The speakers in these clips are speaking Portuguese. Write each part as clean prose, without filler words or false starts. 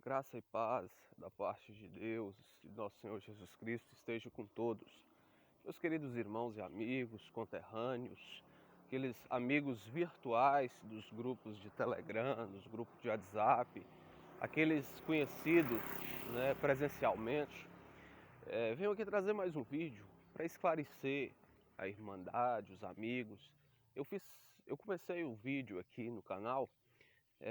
Graça e paz da parte de Deus e do nosso Senhor Jesus Cristo esteja com todos. Meus queridos irmãos e amigos, conterrâneos, aqueles amigos virtuais dos grupos de Telegram, dos grupos de WhatsApp, aqueles conhecidos, presencialmente, venho aqui trazer mais um vídeo para esclarecer a irmandade, os amigos. Eu comecei o vídeo aqui no canal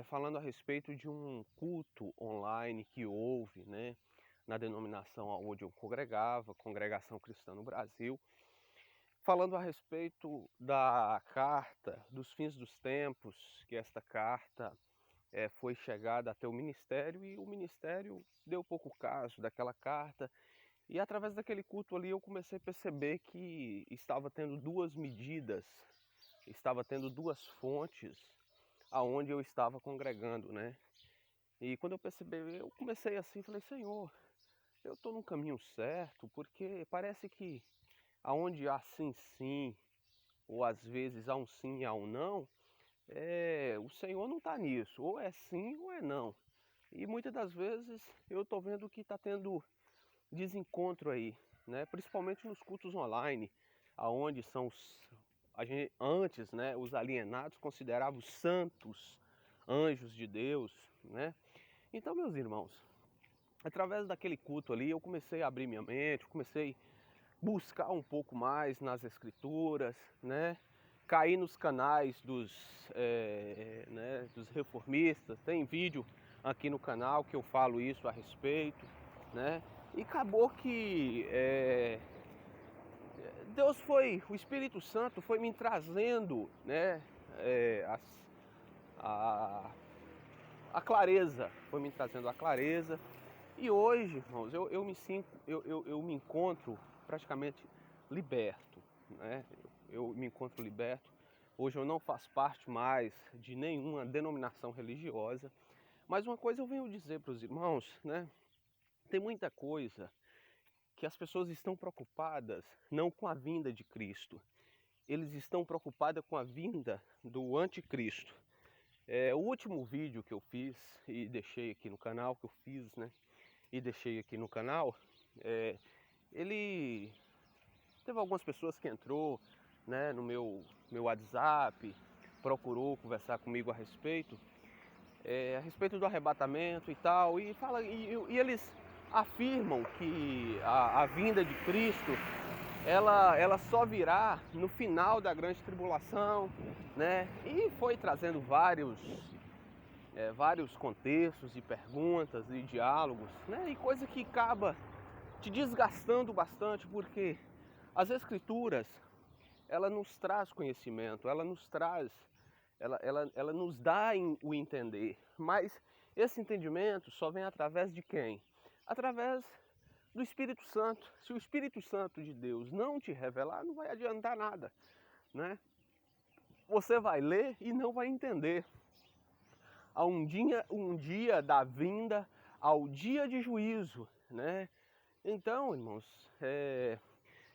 falando a respeito de um culto online que houve, na denominação onde eu congregava, Congregação Cristã no Brasil, falando a respeito da carta dos fins dos tempos, que esta carta foi chegada até o ministério e o ministério deu pouco caso daquela carta. E através daquele culto ali eu comecei a perceber que estava tendo duas medidas, estava tendo duas fontes aonde eu estava congregando, E quando eu percebi, eu comecei assim, falei, Senhor, eu estou no caminho certo, porque parece que aonde há sim, sim, ou às vezes há um sim e há um não, o Senhor não está nisso, ou é sim ou é não. E muitas das vezes eu estou vendo que está tendo desencontro aí, Principalmente nos cultos online, aonde são antes, os alienados consideravam os santos anjos de Deus, Então, meus irmãos, através daquele culto ali, eu comecei a abrir minha mente, comecei a buscar um pouco mais nas escrituras, Caí nos canais dos reformistas, tem vídeo aqui no canal que eu falo isso a respeito, E acabou que o Espírito Santo foi me trazendo, é, as- a, a clareza, foi me trazendo a clareza. E hoje, irmãos, eu me sinto, eu me encontro praticamente liberto, Eu me encontro liberto. Hoje eu não faço parte mais de nenhuma denominação religiosa. Mas uma coisa eu venho dizer para os irmãos, Tem muita coisa que as pessoas estão preocupadas não com a vinda de Cristo. Eles estão preocupados com a vinda do anticristo. O último vídeo que eu fiz e deixei aqui no canal, E deixei aqui no canal, ele teve algumas pessoas que entrou, no meu WhatsApp, procurou conversar comigo a respeito do arrebatamento e tal, e eles afirmam que a vinda de Cristo ela só virá no final da grande tribulação, E foi trazendo vários contextos e perguntas e diálogos, E coisa que acaba te desgastando bastante, porque as escrituras, ela nos traz conhecimento, ela nos dá o entender, mas esse entendimento só vem através de quem? Através do Espírito Santo. Se o Espírito Santo de Deus não te revelar, não vai adiantar nada, Você vai ler e não vai entender. Há um dia da vinda, ao dia de juízo, Então, irmãos,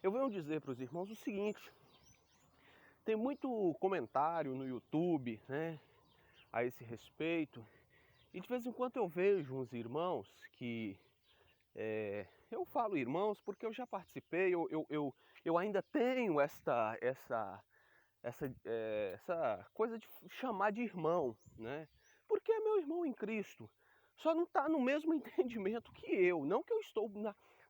eu venho dizer para os irmãos o seguinte: tem muito comentário no YouTube, a esse respeito, e de vez em quando eu vejo uns irmãos que eu falo irmãos porque eu já participei, eu ainda tenho essa coisa de chamar de irmão, Porque é meu irmão em Cristo. Só não está no mesmo entendimento que eu. Não que eu estou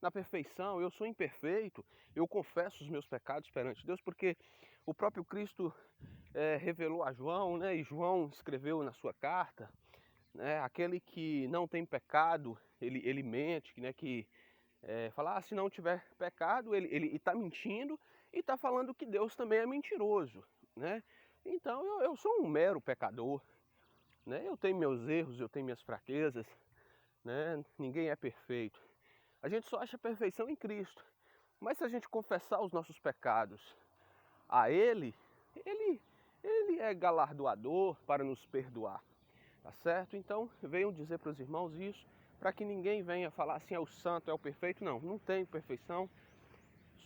na perfeição, eu sou imperfeito, eu confesso os meus pecados perante Deus, porque o próprio Cristo revelou a João, E João escreveu na sua carta, aquele que não tem pecado, ele mente, que falar, se não tiver pecado, ele está mentindo e está falando que Deus também é mentiroso, Então eu sou um mero pecador, Eu tenho meus erros, eu tenho minhas fraquezas, Ninguém é perfeito. A gente só acha perfeição em Cristo. Mas se a gente confessar os nossos pecados a ele, ele é galardoador para nos perdoar. Tá certo? Então, venham dizer para os irmãos isso, para que ninguém venha falar assim, é o santo, é o perfeito. Não, não tenho perfeição.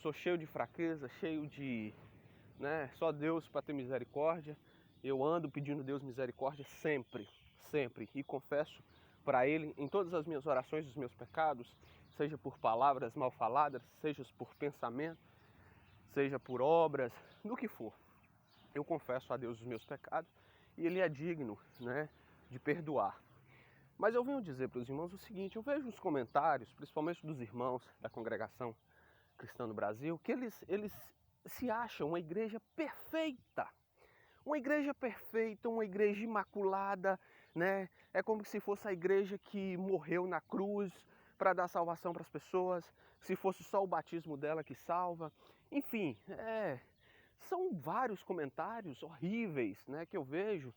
Sou cheio de fraqueza, cheio de, só Deus para ter misericórdia. Eu ando pedindo a Deus misericórdia sempre, sempre. E confesso para Ele em todas as minhas orações dos meus pecados, seja por palavras mal faladas, seja por pensamento, seja por obras, do que for. Eu confesso a Deus os meus pecados e Ele é digno, né, de perdoar. Mas eu venho dizer para os irmãos o seguinte: eu vejo os comentários, principalmente dos irmãos da congregação cristã no Brasil, que eles se acham uma igreja perfeita. Uma igreja imaculada, né? É como se fosse a igreja que morreu na cruz para dar salvação para as pessoas, se fosse só o batismo dela que salva. Enfim, são vários comentários horríveis, né, que eu vejo.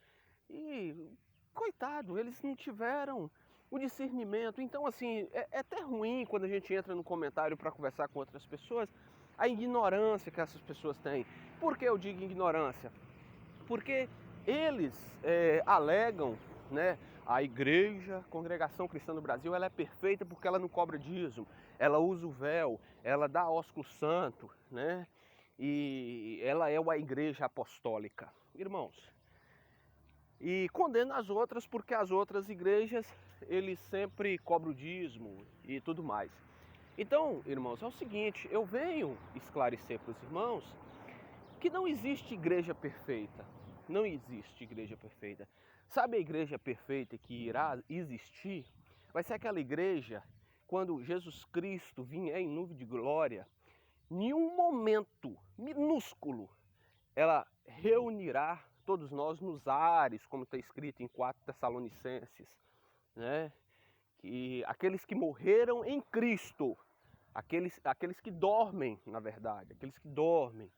E, coitado, eles não tiveram o discernimento. Então, assim, é até ruim quando a gente entra no comentário para conversar com outras pessoas, a ignorância que essas pessoas têm. Por que eu digo ignorância? Porque eles alegam, né, a igreja, a congregação cristã do Brasil, ela é perfeita porque ela não cobra dízimo, ela usa o véu, ela dá ósculo santo, né, e ela é uma igreja apostólica. Irmãos, e condena as outras porque as outras igrejas, eles sempre cobram o dízimo e tudo mais. Então, irmãos, é o seguinte, eu venho esclarecer para os irmãos que não existe igreja perfeita. Não existe igreja perfeita. Sabe a igreja perfeita que irá existir? Vai ser aquela igreja quando Jesus Cristo vier em nuvem de glória, em um momento minúsculo, ela reunirá todos nós nos ares, como está escrito em 4 Tessalonicenses, né? Que aqueles que morreram em Cristo, aqueles que dormem, na verdade, aqueles que dormem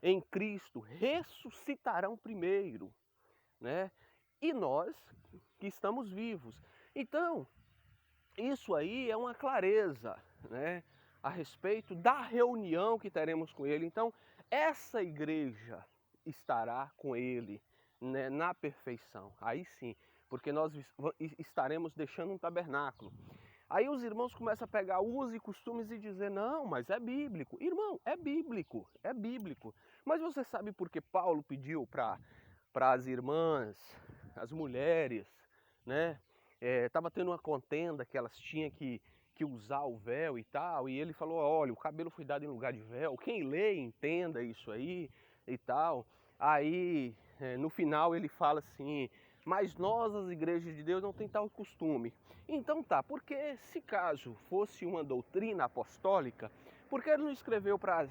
em Cristo ressuscitarão primeiro, né? E nós que estamos vivos. Então, isso aí é uma clareza, né, a respeito da reunião que teremos com Ele. Então, essa igreja estará com Ele, né, na perfeição. Aí sim, porque nós estaremos deixando um tabernáculo. Aí os irmãos começam a pegar usos e costumes e dizer, não, mas é bíblico. Irmão, é bíblico, é bíblico. Mas você sabe por que Paulo pediu para as irmãs, as mulheres, né? Tava tendo uma contenda que elas tinham que usar o véu e tal, e ele falou, olha, o cabelo foi dado em lugar de véu, quem lê entenda isso aí e tal. Aí, no final ele fala assim, mas nós, as igrejas de Deus, não tem tal costume. Então tá, porque se caso fosse uma doutrina apostólica, por que ele não escreveu para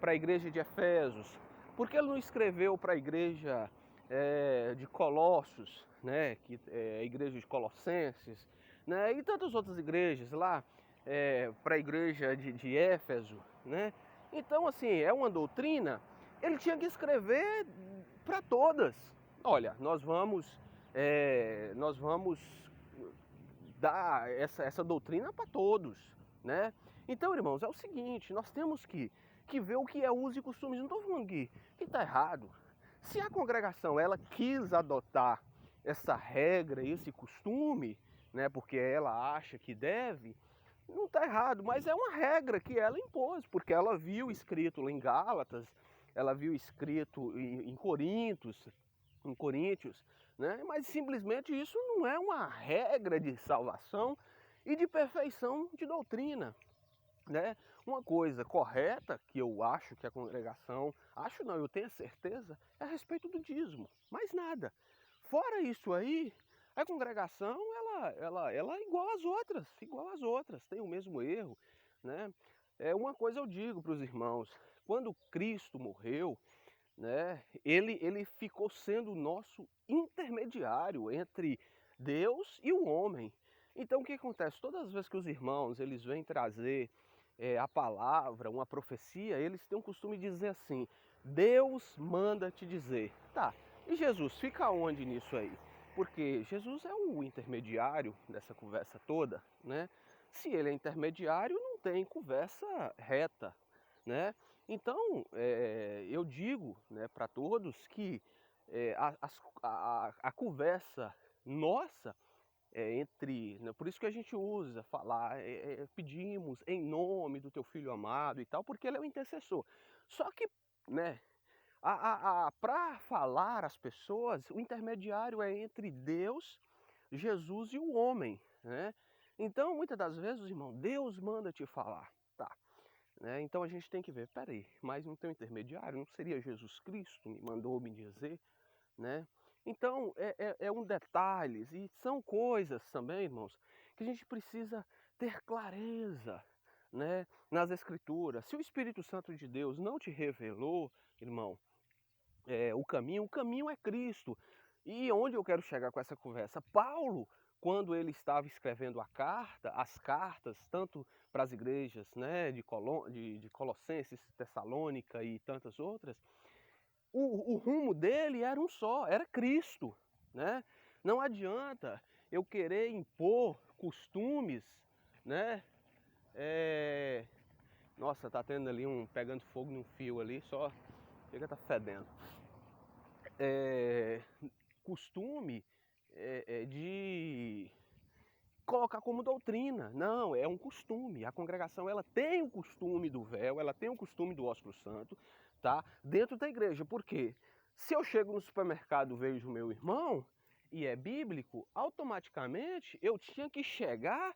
a igreja de Efésios? Por que ele não escreveu para a igreja de Colossos, né, que é a igreja de Colossenses, né, e tantas outras igrejas lá, para a igreja de Éfeso, né? Então, assim, é uma doutrina, ele tinha que escrever para todas. Olha, nós vamos dar essa doutrina para todos, né? Então, irmãos, é o seguinte, nós temos que ver o que é uso e costumes. Não estou falando que está errado. Se a congregação ela quis adotar essa regra, esse costume, né, porque ela acha que deve, não está errado, mas é uma regra que ela impôs, porque ela viu escrito lá em Gálatas, ela viu escrito em Coríntios, né? Mas simplesmente isso não é uma regra de salvação e de perfeição de doutrina, né? Uma coisa correta que eu acho que a congregação, acho não, eu tenho certeza, é a respeito do dízimo, mais nada. Fora isso aí, a congregação ela é igual às outras, tem o mesmo erro, né? Uma coisa eu digo para os irmãos, quando Cristo morreu, né, ele ficou sendo o nosso intermediário entre Deus e o homem. Então o que acontece? Todas as vezes que os irmãos eles vêm trazer a palavra, uma profecia, eles têm o costume de dizer assim, Deus manda te dizer. Tá, e Jesus fica onde nisso aí? Porque Jesus é o intermediário dessa conversa toda, né? Se ele é intermediário, não tem conversa reta, né? Então, eu digo, né, para todos que a conversa nossa né, por isso que a gente usa falar, pedimos em nome do teu filho amado e tal, porque ele é o intercessor. Só que, né, para falar às pessoas, o intermediário é entre Deus, Jesus e o homem, né? Então, muitas das vezes, irmão, Deus manda te falar, tá? Né? Então a gente tem que ver, peraí, mas não tem um intermediário? Não seria Jesus Cristo me mandou me dizer, né? Então é um detalhes e são coisas também, irmãos, que a gente precisa ter clareza, né? Nas Escrituras. Se o Espírito Santo de Deus não te revelou, irmão, o caminho é Cristo. E onde eu quero chegar com essa conversa? Paulo, quando ele estava escrevendo as cartas, tanto para as igrejas, né, de Colossenses, Tessalônica e tantas outras, o rumo dele era um só, era Cristo, né? Não adianta eu querer impor costumes, né? É... Nossa, tá tendo ali pegando fogo num fio ali, só chega tá fedendo. É, costume de colocar como doutrina. Não, é um costume. A congregação ela tem o costume do véu, ela tem o costume do ósculo santo, tá? Dentro da igreja. Por quê? Se eu chego no supermercado e vejo meu irmão e é bíblico, automaticamente eu tinha que chegar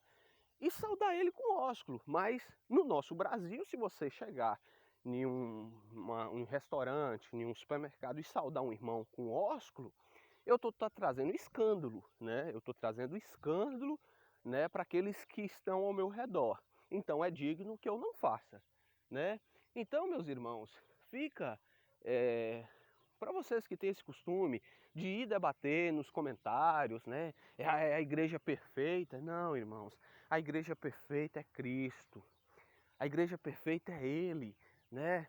e saudar ele com ósculo. Mas no nosso Brasil, se você chegar em um restaurante, em um supermercado e saudar um irmão com ósculo, eu estou trazendo escândalo, né? Eu estou trazendo escândalo, né, para aqueles que estão ao meu redor. Então é digno que eu não faça, né? Então, meus irmãos, fica para vocês que têm esse costume de ir debater nos comentários, né? É a igreja perfeita. Não, irmãos, a igreja perfeita é Cristo. A igreja perfeita é Ele, né?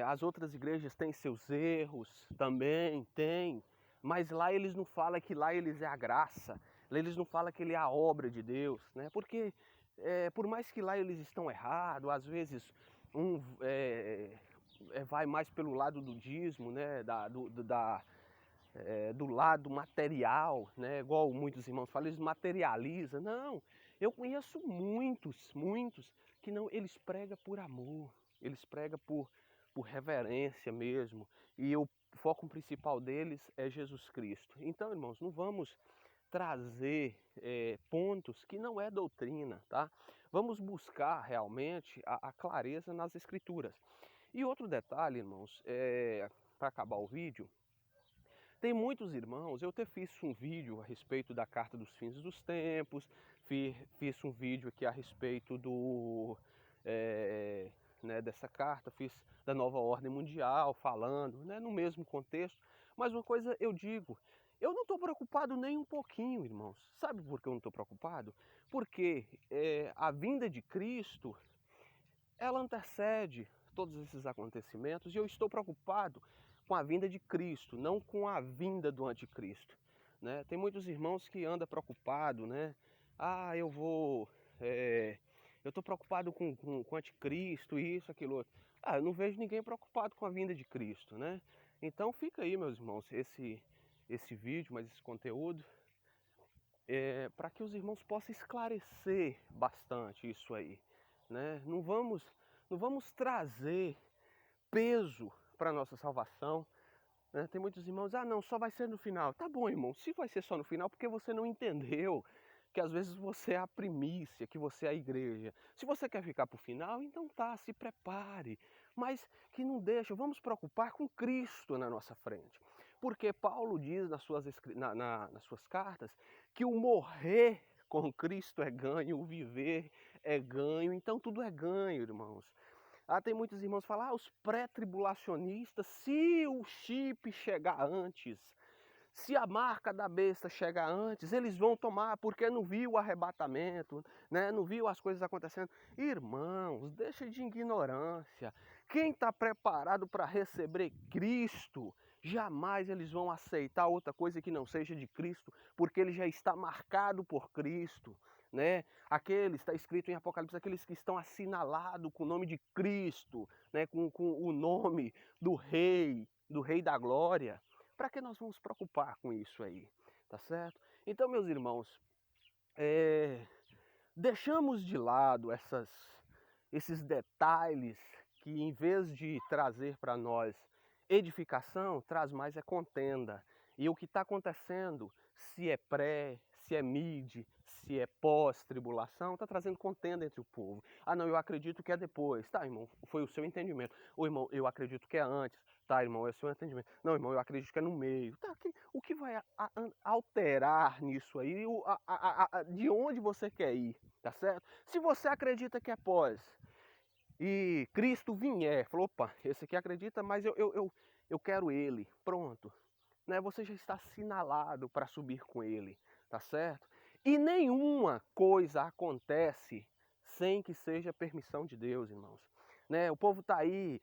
As outras igrejas têm seus erros, também tem, mas lá eles não falam que lá eles é a graça, lá eles não falam que ele é a obra de Deus, né? Porque por mais que lá eles estão errados, às vezes um vai mais pelo lado do dízimo, né? Do lado material, né? Igual muitos irmãos falam, eles materializam. Não, eu conheço muitos que não, eles pregam por amor, eles pregam por reverência mesmo. E o foco principal deles é Jesus Cristo. Então, irmãos, não vamos trazer pontos que não é doutrina, tá? Vamos buscar realmente a clareza nas escrituras. E outro detalhe, irmãos, para acabar o vídeo, tem muitos irmãos, eu até fiz um vídeo a respeito da Carta dos Fins dos Tempos, fiz um vídeo aqui a respeito dessa carta, fiz da nova ordem mundial, falando, né, no mesmo contexto. Mas uma coisa eu digo, eu não estou preocupado nem um pouquinho, irmãos. Sabe por que eu não estou preocupado? Porque a vinda de Cristo, ela antecede todos esses acontecimentos e eu estou preocupado com a vinda de Cristo, não com a vinda do anticristo, né? Tem muitos irmãos que andam preocupados, né? Ah, eu estou preocupado com o anticristo, isso, aquilo outro. Ah, eu não vejo ninguém preocupado com a vinda de Cristo, né? Então fica aí, meus irmãos, esse vídeo, mas esse conteúdo, para que os irmãos possam esclarecer bastante isso aí, né? Não vamos trazer peso para a nossa salvação, né? Tem muitos irmãos, ah não, só vai ser no final. Tá bom, irmão, se vai ser só no final, porque você não entendeu que às vezes você é a primícia, que você é a igreja. Se você quer ficar para o final, então tá, se prepare. Mas que não deixa, vamos preocupar com Cristo na nossa frente. Porque Paulo diz nas suas cartas que o morrer com Cristo é ganho, o viver é ganho, então tudo é ganho, irmãos. Tem muitos irmãos que falam, os pré-tribulacionistas, se o chip chegar antes, se a marca da besta chegar antes, eles vão tomar, porque não viu o arrebatamento, né? Não viu as coisas acontecendo. Irmãos, deixa de ignorância. Quem está preparado para receber Cristo, jamais eles vão aceitar outra coisa que não seja de Cristo, porque ele já está marcado por Cristo, né? Aqueles, está escrito em Apocalipse, aqueles que estão assinalados com o nome de Cristo, né? Com o nome do Rei da Glória. Para que nós vamos preocupar com isso aí, tá certo? Então, meus irmãos, deixamos de lado esses detalhes que, em vez de trazer para nós edificação, traz mais contenda. E o que está acontecendo se é pré, se é mid, se é pós-tribulação, está trazendo contenda entre o povo. Ah, não, eu acredito que é depois. Tá, irmão, foi o seu entendimento. Ô, irmão, eu acredito que é antes. Tá, irmão, é o seu entendimento. Não, irmão, eu acredito que é no meio. Tá, o que vai alterar nisso aí? De onde você quer ir, tá certo? Se você acredita que é pós e Cristo vier, falou, opa, esse aqui acredita, mas eu quero ele. Pronto, né? Você já está assinalado para subir com ele, tá certo? E nenhuma coisa acontece sem que seja permissão de Deus, irmãos. Né? O povo tá aí,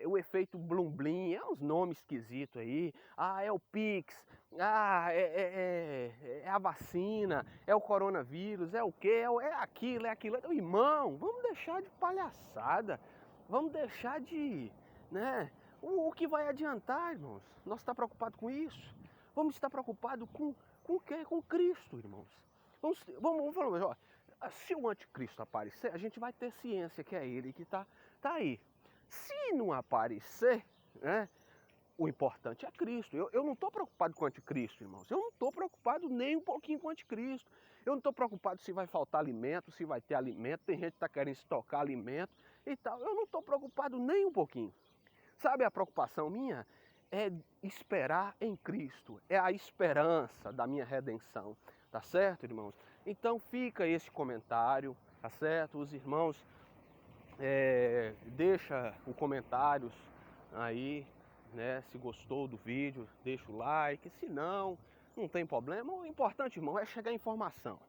o efeito Blum Blum, é uns nomes esquisitos aí. Ah, é o Pix, é a vacina, é o coronavírus, é o quê? É aquilo, é aquilo. Irmão, vamos deixar de palhaçada, vamos deixar de, né? O que vai adiantar, irmãos? Nós estamos preocupados com isso? Vamos estar preocupados com o quê? Com Cristo, irmãos. Vamos falar, ó, se o anticristo aparecer, a gente vai ter ciência que é ele que tá aí. Se não aparecer, né, o importante é Cristo. Eu não estou preocupado com o anticristo, irmãos. Eu não estou preocupado nem um pouquinho com o anticristo. Eu não estou preocupado se vai faltar alimento, se vai ter alimento. Tem gente que está querendo estocar alimento e tal. Eu não estou preocupado nem um pouquinho. Sabe, a preocupação minha é esperar em Cristo, é a esperança da minha redenção, tá certo, irmãos? Então fica esse comentário, tá certo? Os irmãos, deixa os comentários aí, né? Se gostou do vídeo, deixa o like, se não, não tem problema. O importante, irmão, é chegar a informação.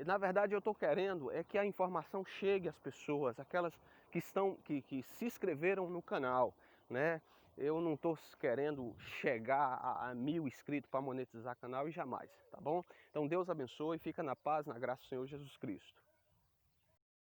Na verdade, eu estou querendo é que a informação chegue às pessoas, aquelas que se inscreveram no canal, né? Eu não estou querendo chegar a 1000 inscritos para monetizar o canal e jamais, tá bom? Então Deus abençoe, fica na paz, na graça do Senhor Jesus Cristo.